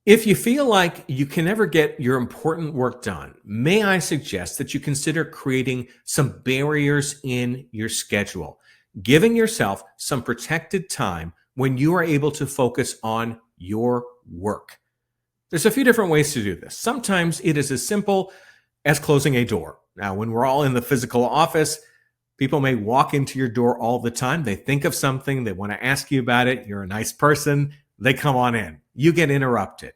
If you feel like you can never get your important work done, may I suggest that you consider creating some barriers in your schedule, giving yourself some protected time when you are able to focus on your work. There's a few different ways to do this. Sometimes it is as simple as closing a door. Now, when we're all in the physical office, people may walk into your door all the time. They think of something, they want to ask you about it. You're a nice person, they come on in. You get interrupted.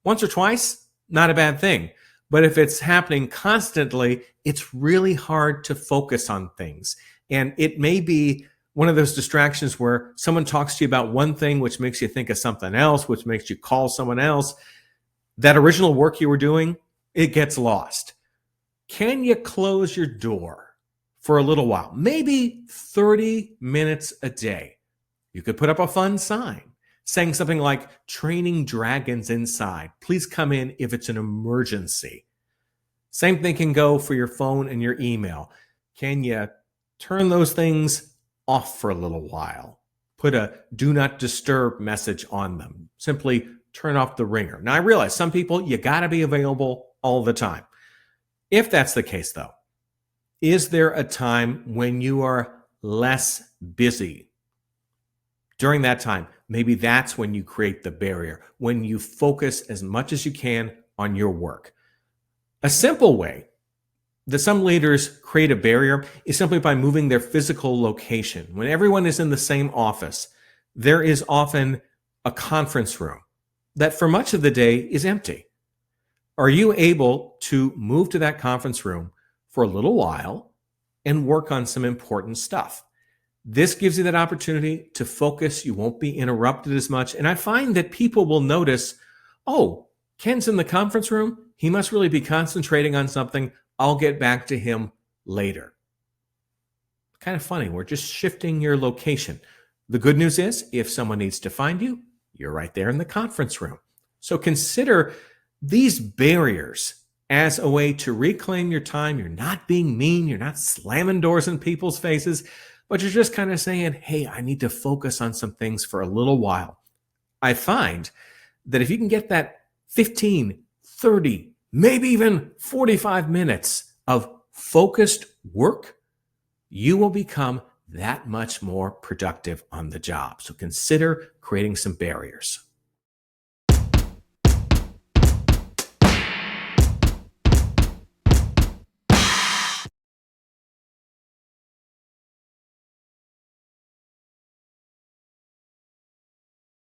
Once or twice, not a bad thing. But if it's happening constantly, it's really hard to focus on things. And it may be one of those distractions where someone talks to you about one thing, which makes you think of something else, which makes you call someone else. That original work you were doing, it gets lost. Can you close your door for a little while? Maybe 30 minutes a day. You could put up a fun sign saying something like, "Training dragons inside. Please come in if it's an emergency." Same thing can go for your phone and your email. Can you turn those things off for a little while? Put a do not disturb message on them. Simply turn off the ringer. Now, I realize some people, you got to be available all the time. If that's the case, though, is there a time when you are less busy? During that time, maybe that's when you create the barrier, when you focus as much as you can on your work. A simple way that some leaders create a barrier is simply by moving their physical location. When everyone is in the same office, there is often a conference room that for much of the day is empty. Are you able to move to that conference room for a little while and work on some important stuff? This gives you that opportunity to focus. You won't be interrupted as much. And I find that people will notice, oh, Ken's in the conference room. He must really be concentrating on something. I'll get back to him later. Kind of funny. We're just shifting your location. The good news is if someone needs to find you, you're right there in the conference room. So consider these barriers as a way to reclaim your time. You're not being mean. You're not slamming doors in people's faces, but you're just kind of saying, hey, I need to focus on some things for a little while. I find that if you can get that 15, 30, maybe even 45 minutes of focused work, you will become that much more productive on the job. So consider creating some barriers.